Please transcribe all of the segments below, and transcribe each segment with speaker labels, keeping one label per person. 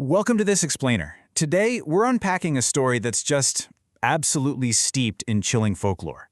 Speaker 1: Welcome to This Explainer. Today, we're unpacking a story that's just absolutely steeped in chilling folklore.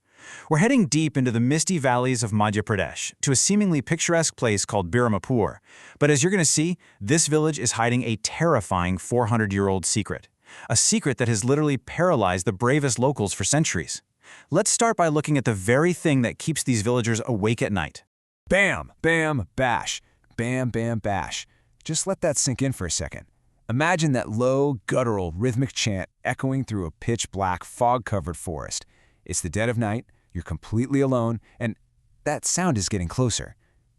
Speaker 1: We're heading deep into the misty valleys of Madhya Pradesh to a seemingly picturesque place called Birampur. But as you're going to see, this village is hiding a terrifying 400-year-old secret. A secret that has literally paralyzed the bravest locals for centuries. Let's start by looking at the very thing that keeps these villagers awake at night.
Speaker 2: Bam, bam, bash. Bam, bam, bash. Just let that sink in for a second. Imagine that low, guttural, rhythmic chant echoing through a pitch-black, fog-covered forest. It's the dead of night, you're completely alone, and that sound is getting closer.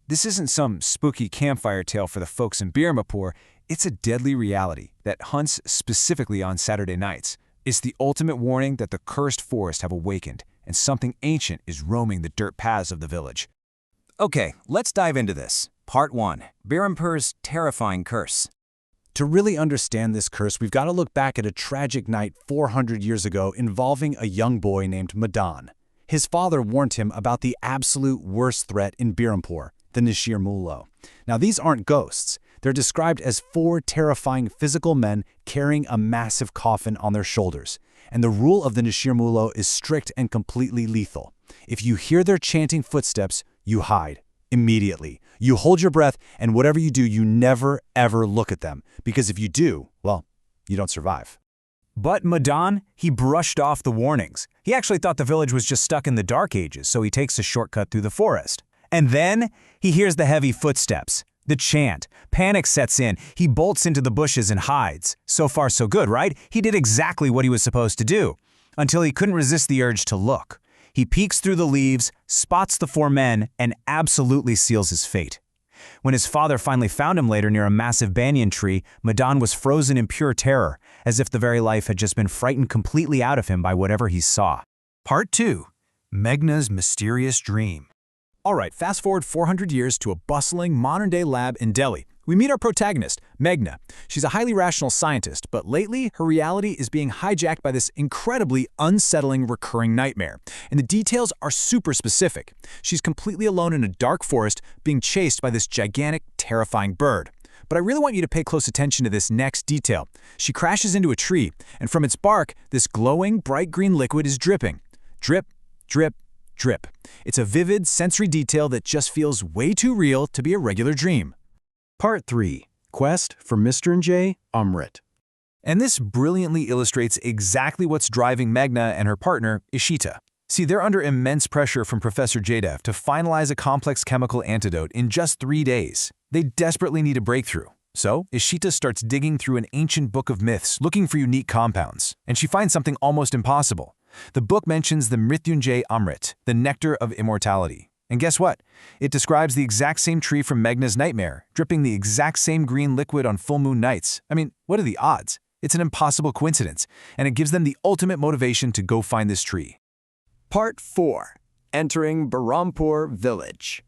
Speaker 2: This isn't some spooky campfire tale for the folks in Birampur. It's a deadly reality that hunts specifically on Saturday nights. It's the ultimate warning that the cursed forest have awakened, and something ancient is roaming the dirt paths of the village.
Speaker 3: Okay, let's dive into this. Part 1. Birampur's terrifying curse.
Speaker 1: To really understand this curse, we've got to look back at a tragic night 400 years ago involving a young boy named Madan. His father warned him about the absolute worst threat in Birampur, the Nishir Mullo. Now, these aren't ghosts. They're described as 4 terrifying physical men carrying a massive coffin on their shoulders. And the rule of the Nishir Mullo is strict and completely lethal. If you hear their chanting footsteps, you hide. Immediately. You hold your breath, and whatever you do, you never, ever look at them. Because if you do, well, you don't survive.
Speaker 3: But Madan, he brushed off the warnings. He actually thought the village was just stuck in the Dark Ages, so he takes a shortcut through the forest. And then he hears the heavy footsteps, the chant. Panic sets in. He bolts into the bushes and hides. So far, so good, right? He did exactly what he was supposed to do, until he couldn't resist the urge to look. He peeks through the leaves, spots the 4 men, and absolutely seals his fate. When his father finally found him later near a massive banyan tree, Madan was frozen in pure terror, as if the very life had just been frightened completely out of him by whatever he saw.
Speaker 1: Part 2. Meghna's Mysterious Dream. All right, fast forward 400 years to a bustling modern-day lab in Delhi. We meet our protagonist, Meghna. She's a highly rational scientist, but lately her reality is being hijacked by this incredibly unsettling recurring nightmare. And the details are super specific. She's completely alone in a dark forest being chased by this gigantic, terrifying bird. But I really want you to pay close attention to this next detail. She crashes into a tree, and from its bark, this glowing, bright green liquid is dripping. Drip, drip, drip. It's a vivid, sensory detail that just feels way too real to be a regular dream.
Speaker 4: Part 3. Quest for Mr. & J. Amrit.
Speaker 2: And this brilliantly illustrates exactly what's driving Meghna and her partner, Ishita. See, they're under immense pressure from Professor Jadhav to finalize a complex chemical antidote in just 3 days. They desperately need a breakthrough. So, Ishita starts digging through an ancient book of myths looking for unique compounds, and she finds something almost impossible. The book mentions the Mrityunjay Amrit, the nectar of immortality. And guess what? It describes the exact same tree from Meghna's nightmare, dripping the exact same green liquid on full moon nights. I mean, what are the odds? It's an impossible coincidence, and it gives them the ultimate motivation to go find this tree.
Speaker 4: Part 4. Entering Birampur Village.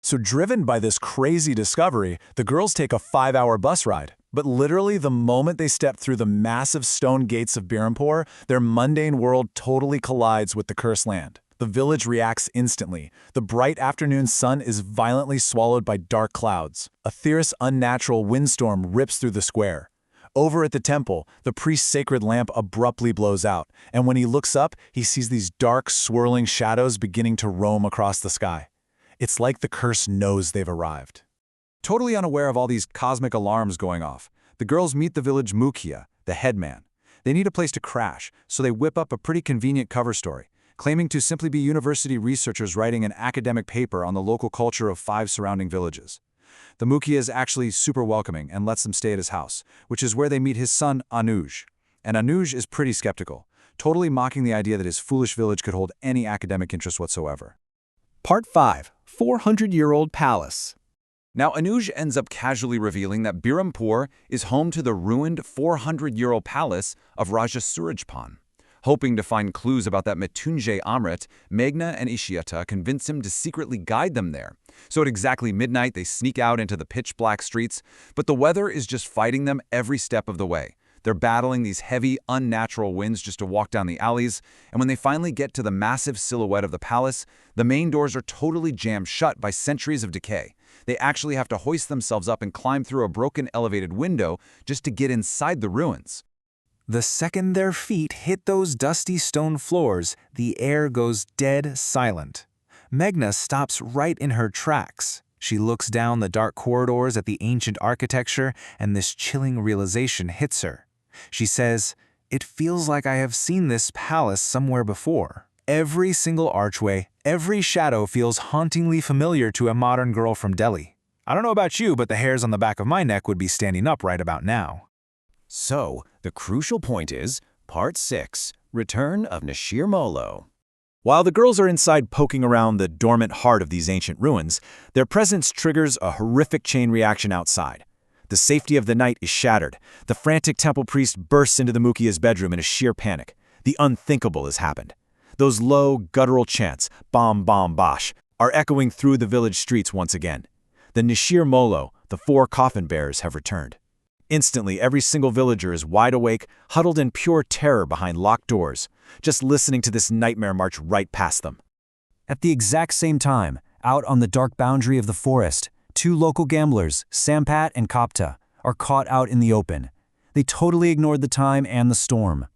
Speaker 1: So driven by this crazy discovery, the girls take a 5-hour bus ride. But literally the moment they step through the massive stone gates of Birampur, their mundane world totally collides with the cursed land. The village reacts instantly. The bright afternoon sun is violently swallowed by dark clouds. A fierce, unnatural windstorm rips through the square. Over at the temple, the priest's sacred lamp abruptly blows out, and when he looks up, he sees these dark, swirling shadows beginning to roam across the sky. It's like the curse knows they've arrived. Totally unaware of all these cosmic alarms going off, the girls meet the village mukhya, the headman. They need a place to crash, so they whip up a pretty convenient cover story, claiming to simply be university researchers writing an academic paper on the local culture of 5 surrounding villages. The mukhya is actually super welcoming and lets them stay at his house, which is where they meet his son, Anuj. And Anuj is pretty skeptical, totally mocking the idea that his foolish village could hold any academic interest whatsoever.
Speaker 4: Part 5. 400-year-old Palace.
Speaker 2: Now, Anuj ends up casually revealing that Birampur is home to the ruined 400-year-old palace of Raja Surajpan. Hoping to find clues about that Mrityunjay Amrit, Meghna and Ishita convince him to secretly guide them there. So at exactly midnight, they sneak out into the pitch-black streets, but the weather is just fighting them every step of the way. They're battling these heavy, unnatural winds just to walk down the alleys, and when they finally get to the massive silhouette of the palace, the main doors are totally jammed shut by centuries of decay.
Speaker 5: They actually have to hoist themselves up and climb through a broken elevated window just to get inside the ruins.
Speaker 2: The second their feet hit those dusty stone floors, the air goes dead silent. Meghna stops right in her tracks. She looks down the dark corridors at the ancient architecture, and this chilling realization hits her. She says, "It feels like I have seen this palace somewhere before." Every single archway, every shadow feels hauntingly familiar to a modern girl from Delhi. I don't know about you, but the hairs on the back of my neck would be standing up right about now.
Speaker 6: So, the crucial point is, Part 6, Return of Nashir Molo.
Speaker 1: While the girls are inside poking around the dormant heart of these ancient ruins, their presence triggers a horrific chain reaction outside. The safety of the night is shattered. The frantic temple priest bursts into the Mukia's bedroom in a sheer panic. The unthinkable has happened. Those low, guttural chants, "Bom Bom Bosh," are echoing through the village streets once again. The Nashir Molo, the 4 coffin bearers, have returned. Instantly, every single villager is wide awake, huddled in pure terror behind locked doors, just listening to this nightmare march right past them.
Speaker 3: At the exact same time, out on the dark boundary of the forest, 2 local gamblers, Sampat and Kapta, are caught out in the open. They totally ignored the time and the storm.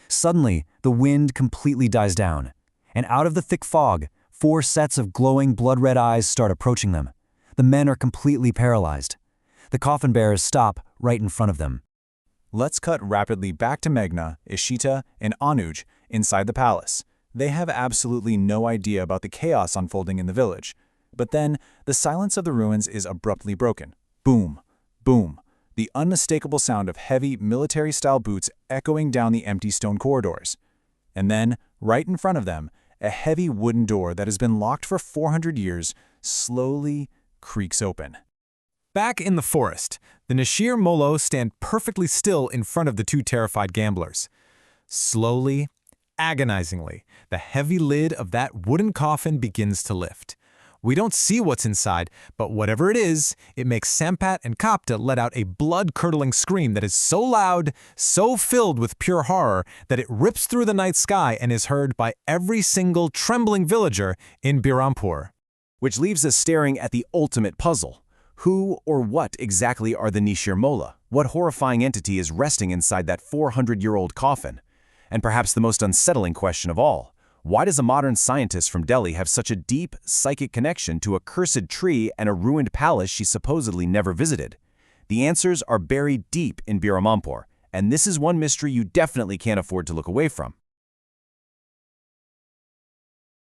Speaker 3: Suddenly, the wind completely dies down, and out of the thick fog, 4 sets of glowing blood-red eyes start approaching them. The men are completely paralyzed. The coffin bearers stop right in front of them.
Speaker 1: Let's cut rapidly back to Meghna, Ishita, and Anuj inside the palace. They have absolutely no idea about the chaos unfolding in the village. But then, the silence of the ruins is abruptly broken. Boom, boom, the unmistakable sound of heavy military-style boots echoing down the empty stone corridors. And then, right in front of them, a heavy wooden door that has been locked for 400 years slowly creaks open.
Speaker 2: Back in the forest, the Nashir Molo stand perfectly still in front of the 2 terrified gamblers. Slowly, agonizingly, the heavy lid of that wooden coffin begins to lift. We don't see what's inside, but whatever it is, it makes Sampat and Kapta let out a blood-curdling scream that is so loud, so filled with pure horror, that it rips through the night sky and is heard by every single trembling villager in Birampur.
Speaker 1: Which leaves us staring at the ultimate puzzle. Who or what exactly are the Nashir Molo? What horrifying entity is resting inside that 400-year-old coffin? And perhaps the most unsettling question of all, why does a modern scientist from Delhi have such a deep, psychic connection to a cursed tree and a ruined palace she supposedly never visited? The answers are buried deep in Birampur, and this is one mystery you definitely can't afford to look away from.